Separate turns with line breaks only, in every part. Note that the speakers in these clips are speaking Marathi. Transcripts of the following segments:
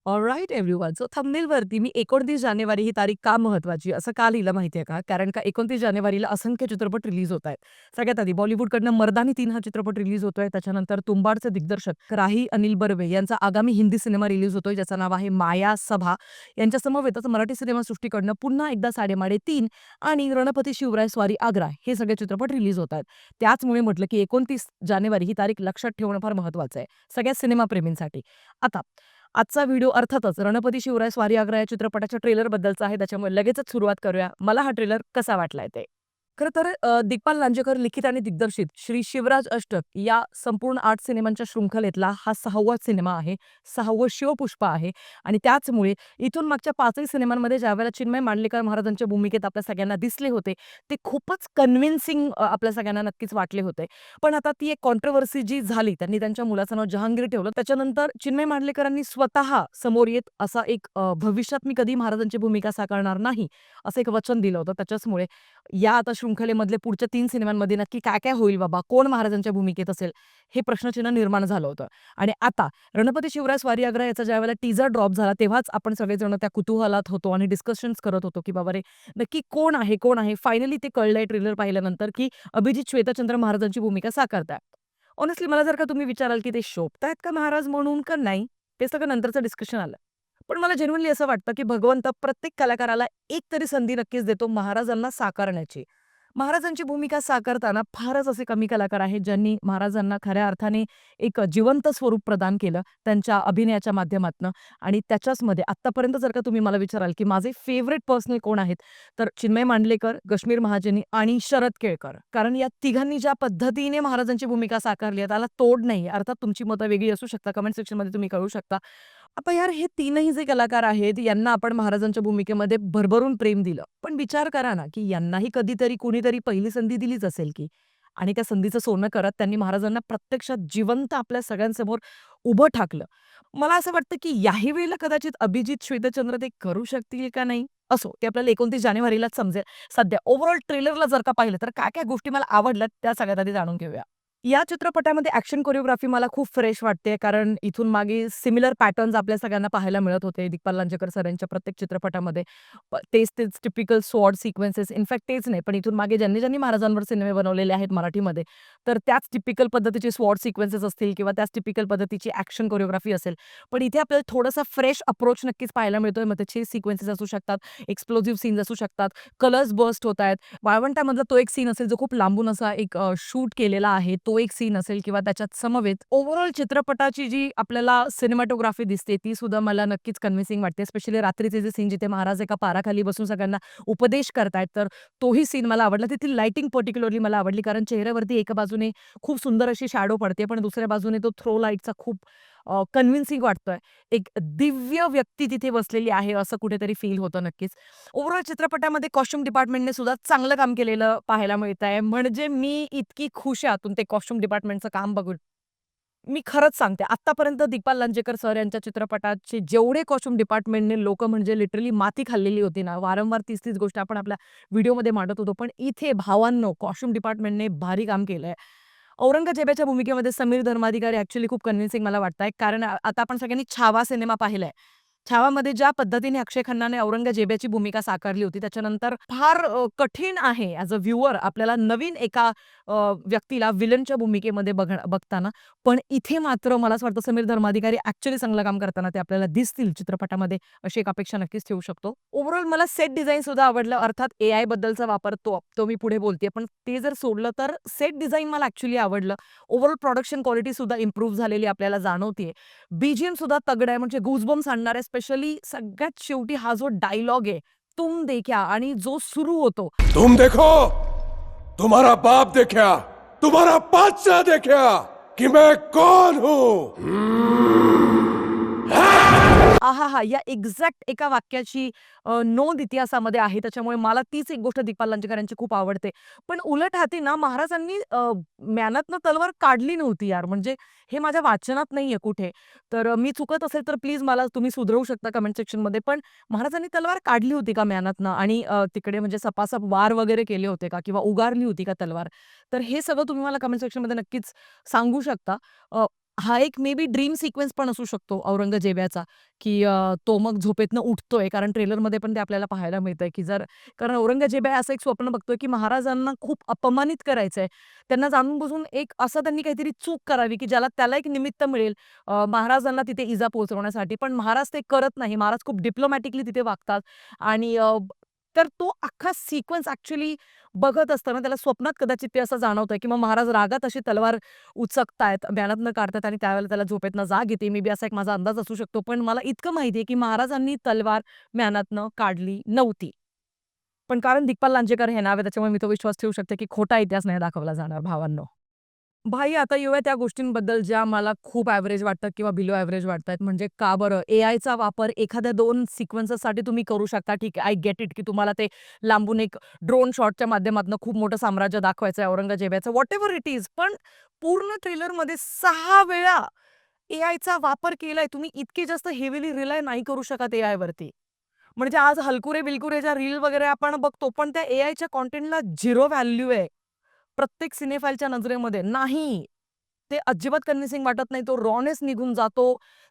Alright everyone. सो थंबनेलवरती मी 29 जानेवारी ही तारीख का महत्वाची असं का लिहिलं माहितीये का? कारण का 29 जानेवारीला असंख्य चित्रपट रिलीज होत आहेत. सगळ्यात आधी बॉलिवूडकडनं मर्दानी 3 हा चित्रपट रिलीज होतोय. त्याच्यानंतर तुंबाडचे दिग्दर्शक राही अनिल बर्वे यांचा आगामी हिंदी सिनेमा रिलीज होतोय, ज्याचं नाव आहे माया सभा. यांच्या समवेतच मराठी सिनेमासृष्टीकडनं पुन्हा एकदा साडेमाडे 3 आणि रणपती शिवराय स्वारी आग्रा हे सगळे चित्रपट रिलीज होत आहेत. त्याचमुळे म्हटलं की 29 जानेवारी ही तारीख लक्षात ठेवणं फार महत्वाचं आहे सगळ्या सिनेमाप्रेमींसाठी. आता आजचा व्हिडिओ अर्थातच रणपती शिवराय स्वारी आग्रा या चित्रपटाच्या ट्रेलरबद्दलचा आहे. त्याच्यामुळे लगेचच सुरुवात करूया. मला हा ट्रेलर कसा वाटलाय ते. खरं तर दिग्पाल लांजेकर लिखित आणि दिग्दर्शित श्री शिवराज अष्टक या संपूर्ण 8 सिनेमांच्या शृंखलेतला हा 6वा सिनेमा आहे. 6वं शिवपुष्प आहे आणि त्याचमुळे इथून मागच्या 5ही सिनेमांमध्ये ज्यावेळेला चिन्मय मांडलेकर महाराजांच्या भूमिकेत आपल्या सगळ्यांना दिसले होते, ते खूपच कन्व्हिन्सिंग आपल्या सगळ्यांना नक्कीच वाटले होते. पण आता ती एक कॉन्ट्रोव्हर्सी जी झाली, त्यांनी त्यांच्या मुलाचं नाव जहांगीर ठेवलं. त्याच्यानंतर चिन्मय मांडलेकरांनी स्वतः समोर येत असा एक भविष्यात मी कधी महाराजांची भूमिका साकारणार नाही, असं एक वचन दिलं होतं. त्याच्याचमुळे या आता शृंखलेमधले पुढच्या 3 सिनेमांमध्ये नक्की काय-काय होईल बाबा? कोण महाराजांच्या भूमिकेत असेल? हे प्रश्नचिन्ह निर्माण झालं होतं. आणि आता रणपती शिवराय स्वारी आग्रा याचा ज्यावेळेला टीझर ड्रॉप झाला, तेव्हाच आपण सगळेजण त्या कुतूहलात होतो आणि डिस्कशन्स करत होतो, की बाबा रे, नक्की कोण आहे, कोण आहे? फायनली ते कळलंय ट्रेलर पाहिल्यानंतर, की अभिजित श्वेतचंद्र महाराजांची भूमिका साकारतायत. ऑनेस्टली मला जर का तुम्ही विचाराल, की ते शोभतायत का महाराज म्हणून का नाही? ते सगळं नंतरचं डिस्कशन आलं. पण मला जेन्युइनली असं वाटतं, की भगवंत प्रत्येक कलाकाराला एक तरी संधी नक्कीच देतो महाराजांना साकारण्याची. महाराजांची भूमिका साकारताना फारच असे कमी कलाकार आहेत, ज्यांनी महाराजांना खऱ्या अर्थाने एक जिवंत स्वरूप प्रदान केलं त्यांच्या अभिनयाच्या माध्यमातनं. आणि त्याच्याचमध्ये आत्तापर्यंत जर का तुम्ही मला विचाराल, की माझे फेव्हरेट पर्सनल कोण आहेत, तर चिन्मय मांडलेकर, कश्मीर महाजनी आणि शरद केळकर. कारण या तिघांनी ज्या पद्धतीने महाराजांची भूमिका साकारली आहे, त्याला तोड नाही. अर्थात तुमची मतं वेगळी असू शकता. कमेंट सेक्शनमध्ये तुम्ही कळवू शकता. आता यार हे तीनही जे कलाकार आहेत, यांना आपण महाराजांच्या भूमिकेमध्ये भरभरून प्रेम दिलं. पण विचार करा ना, की यांनाही कधीतरी कुणीतरी पहिली संधी दिलीच असेल की. आणि त्या संधीचं सोनं करत त्यांनी महाराजांना प्रत्यक्षात जिवंत आपल्या सगळ्यांसमोर उभं ठाकलं. मला असं वाटतं, की याही वेळेला कदाचित अभिजित श्वेतचंद्र ते करू शकतील का नाही? असो, ते आपल्याला 29 जानेवारीलाच समजेल. सध्या ओव्हरऑल ट्रेलरला जर का पाहिलं, तर काय-काय गोष्टी मला आवडल्यात त्या सगळ्यात आधी जाणून घेऊया. या चित्रपटामध्ये ॲक्शन कोरिओग्राफी मला खूप फ्रेश वाटते. कारण इथून मागे सिमिलर पॅटर्न्स आपल्या सगळ्यांना पाहायला मिळत होते. दिग्पाल लांजेकर सर यांच्या प्रत्येक चित्रपटामध्ये. तेच टिपिकल स्वॉर्ड सिक्वेन्सेस इनफॅक्ट तेच नाही, पण इथून मागे ज्यांनी महाराजांवर सिनेमे बनवलेले आहेत मराठीमध्ये, तर त्याच टिपिकल पद्धतीचे स्वॉर्ड सिक्वेन्सेस असतील किंवा त्याच टिपिकल पद्धतीची ॲक्शन कोरिओग्राफी असेल. पण इथे आपल्याला थोडासा फ्रेश अप्रोच नक्कीच पाहायला मिळतोय. मग त्याचे सिक्वेन्सेस असू शकतात, एक्सप्लोजिव्ह सीन्स असू शकतात, कलर्स बर्स्ट होत आहेत. वाळवंटामधला तो एक सीन असेल, जो खूप लांबून असा एक शूट केलेला आहे, तो एक सीन असेल किंवा त्याच्यात समवेत ओव्हरऑल चित्रपटाची जी आपल्याला सिनेमॅटोग्राफी दिसते, ती सुद्धा मला नक्कीच कन्व्हिन्सिंग वाटते. स्पेशली रात्रीचे जे सीन जिथे महाराज एका पाराखाली बसून सगळ्यांना उपदेश करतायत, तर तोही सीन मला आवडला. तिथली लाइटिंग पर्टिक्युलरली मला आवडली, कारण चेहऱ्यावरती एका बाजूने खूप सुंदर अशी शॅडो पडते, पण दुसऱ्या बाजूने तो थ्रो लाईटचा खूप कन्व्हिन्सिंग वाटतोय. एक दिव्य व्यक्ती तिथे बसलेली आहे, असं कुठेतरी फील होतं नक्कीच. ओव्हरऑल चित्रपटामध्ये कॉस्ट्यूम डिपार्टमेंटने सुद्धा चांगलं काम केलेलं पाहायला मिळतंय. म्हणजे मी इतकी खुश आहे आतून ते कॉस्ट्यूम डिपार्टमेंटचं काम बघून. मी खरंच सांगते, आत्तापर्यंत दिग्पाल लांजेकर सर यांच्या चित्रपटाचे जेवढे कॉस्ट्यूम डिपार्टमेंटने लोकं म्हणजे लिटरली माती खाल्लेली होती ना, वारंवार तीच-तीच गोष्ट आपण आपल्या व्हिडिओमध्ये मांडत होतो. पण इथे भावांनो, कॉस्ट्यूम डिपार्टमेंटने भारी काम केलंय. औरंगजेबाच्या भूमिकेमध्ये समीर धर्माधिकारी ॲक्चुअली खूप कन्व्हिन्सिंग मला वाटतंय. कारण आता आपण सगळ्यांनी छावा सिनेमा पाहिलाय. छावामध्ये ज्या पद्धतीने अक्षय खन्नाने औरंगजेबाची भूमिका साकारली होती, त्याच्यानंतर फार कठीण आहे ॲज अ व्ह्यूअर आपल्याला नवीन एका व्यक्तीला विलनच्या भूमिकेमध्ये बघताना. पण इथे मात्र मला असं वाटतं समीर धर्माधिकारी ॲक्चुअली चांगलं काम करताना ते आपल्याला दिसतील चित्रपटामध्ये, अशी एक अपेक्षा नक्कीच ठेवू शकतो. ओव्हरऑल मला सेट डिझाइन सुद्धा आवडलं. अर्थात एआय बद्दलचा वापर तो मी पुढे बोलतेय. पण ते जर सोडलं तर सेट डिझाइन मला ॲक्चुअली आवडलं. ओव्हरऑल प्रोडक्शन क्वालिटी सुद्धा इम्प्रूव्ह झालेली आपल्याला जाणवतेय. बीजीएम सुद्धा तगडा आहे, म्हणजे गूजबम्स आणणारे. स्पेशली सगळ्यात शेवटी हा जो डायलॉग आहे, तुम देखा आणि जो सुरू होतो.
तुम देखो, तुम्हारा बाप देखा, तुम्हारा बादशाह देखा कि मैं कौन हूं।
आहाहा! या एक्झॅक्ट एका वाक्याची नोंद इतिहासामध्ये आहे. त्याच्यामुळे मला तीच एक गोष्ट दिग्पाल लांजेकर यांची खूप आवडते. पण उलट हाती ना महाराजांनी म्यानातनं तलवार काढली नव्हती यार. म्हणजे हे माझ्या वाचनात नाहीये कुठे. तर मी चुकत असेल तर प्लीज मला तुम्ही सुधरवू शकता कमेंट सेक्शनमध्ये. पण महाराजांनी तलवार काढली होती का म्यानातनं आणि तिकडे म्हणजे सपासप वार वगैरे केले होते का? किंवा उगारली होती का तलवार? तर हे सगळं तुम्ही मला कमेंट सेक्शनमध्ये नक्कीच सांगू शकता. हा एक मे बी ड्रीम सिक्वेन्स पण असू शकतो औरंगजेबाचा, की तो मग झोपेतनं उठतोय. कारण ट्रेलरमध्ये पण ते आपल्याला पाहायला मिळतंय, की कारण औरंगजेब आहे असं एक स्वप्न बघतोय, की महाराजांना खूप अपमानित करायचंय. त्यांना जाणून बुजून एक असं त्यांनी काहीतरी चूक करावी, की त्याला एक निमित्त मिळेल महाराजांना तिथे इजा पोहोचवण्यासाठी. पण महाराज ते करत नाही. महाराज खूप डिप्लोमॅटिकली तिथे वागतात आणि तर तो अख्खा सिक्वेन्स ॲक्चुअली बघत असताना त्याला स्वप्नात कदाचित ते असं जाणवतंय, की मग महाराज रागात अशी तलवार उचकतायत, ध्यानातनं काढतात आणि त्यावेळेला त्याला झोपेतनं जाग येते. मे बी असा एक माझा अंदाज असू शकतो. पण मला इतकं माहिती आहे, की महाराजांनी तलवार म्यानातनं काढली नव्हती. पण कारण दिग्पाल लांजेकर हे नाव आहे त्याच्यामुळे मी तो विश्वास ठेवू शकते, की खोटा इतिहास नाही दाखवला जाणार भावांनो. भाई आता येऊया त्या गोष्टींबद्दल ज्या मला खूप ॲव्हरेज वाटतात किंवा बिलो ॲव्हरेज वाटतायत. म्हणजे का बरं? एआयचा वापर एखाद्या 2 सिक्वेन्सेससाठी तुम्ही करू शकता. ठीक आहे, आय गेट इट, की तुम्हाला ते लांबून एक ड्रोन शॉटच्या माध्यमातून खूप मोठं साम्राज्य दाखवायचं आहे औरंगजेबाचं, व्हॉटएव्हर इट इज. पण पूर्ण ट्रेलरमध्ये 6 वेळा एआयचा वापर केलाय. तुम्ही इतके जास्त हेवीली रिलाय नाही करू शकत एआयवरती. म्हणजे आज हलकुरे-बिलकुरेच्या रील वगैरे आपण बघतो, पण त्या एआयच्या कंटेंटला 0 व्हॅल्यू आहे. प्रत्येक सिनेफाईलच्या नजरेमध्ये नाही. ते अजिबात कन्व्हिन्सिंग वाटत नाही. तो रॉनेस निघून जातो.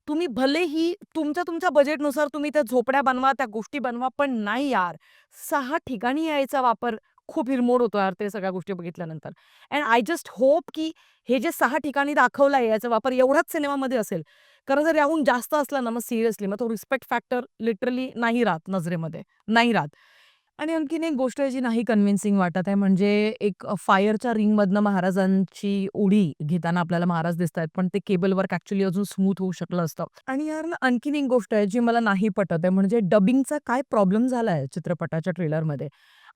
तुम्ही भलेही तुमच्या बजेटनुसार तुम्ही त्या झोपड्या बनवा, त्या गोष्टी बनवा, पण नाही यार. 6 ठिकाणी यायचा वापर खूप हिरमोड होतो यार ते सगळ्या गोष्टी बघितल्यानंतर. अँड आय जस्ट होप की हे जे 6 ठिकाणी दाखवलाय याचा वापर एवढाच सिनेमामध्ये असेल. कारण जर याहून जास्त असला ना, मग सिरियसली मग तो रिस्पेक्ट फॅक्टर लिटरली नाही राहत नजरेमध्ये, नाही राहत. आणि आणखीन एक गोष्ट आहे जी नाही कन्व्हिन्सिंग वाटत आहे म्हणजे एक फायरच्या रिंगमधनं महाराजांची उडी घेताना आपल्याला महाराज दिसतायत, पण ते केबल वर्क ॲक्चुअली अजून स्मूथ होऊ शकलं असतं. आणि यार ना आणखीन एक गोष्ट आहे जी मला नाही पटत आहे म्हणजे डबिंगचा काय प्रॉब्लेम झालाय चित्रपटाच्या ट्रेलरमध्ये.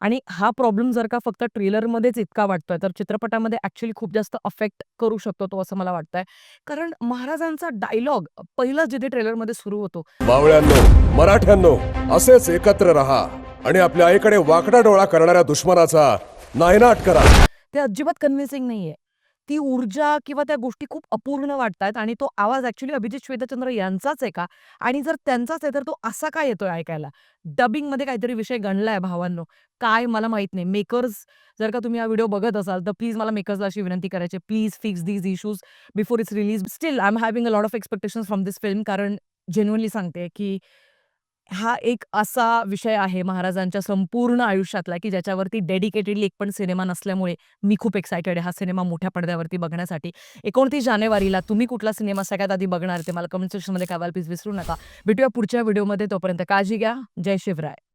आणि हा प्रॉब्लेम जर का फक्त ट्रेलरमध्येच इतका वाटतोय, तर चित्रपटामध्ये ॲक्चुअली खूप जास्त अफेक्ट करू शकतो तो असं मला वाटतंय. कारण महाराजांचा डायलॉग पहिला जिथे ट्रेलरमध्ये सुरू होतो
मावळ्यांनो, मराठ्यांनो, असेच एकत्र राहा आणि आपल्या आईकडे वाकडा डोळा करणाऱ्या दुश्मनाचा नायनाट करा.
ते अजिबात कन्व्हिन्सिंग नाहीये. ती ऊर्जा किंवा त्या गोष्टी खूप अपूर्ण वाटतायत आणि तो आवाज ॲक्चुअली अभिजित श्वेतचंद्र यांचाच आहे का? आणि जर त्यांचाच आहे तर तो असा का येतोय ऐकायला? डबिंगमध्ये काहीतरी विषय गणलाय भावांनो. काय मला माहीत नाही. मेकर्स जर का तुम्ही हा व्हिडिओ बघत असाल तर प्लीज मला मेकर्सला अशी विनंती करायची please fix these issues before it's release. Still I am having a lot of expectations from this film कारण जेन्युइनली सांगते की हा एक असा विषय आहे महाराजांच्या संपूर्ण आयुष्यातला, की ज्याच्यावरती डेडिकेटेडली एक पण सिनेमा नसल्यामुळे मी खूप एक्सायटेड आहे हा सिनेमा मोठ्या पडद्यावरती बघण्यासाठी. 29 जानेवारीला तुम्ही कुठला सिनेमा सगळ्यात आधी बघणार ते मला कमेंट सेक्शनमध्ये कळवायला प्लीज विसरू नका. भेटूया पुढच्या व्हिडिओमध्ये. तोपर्यंत काळजी घ्या. जय शिवराय.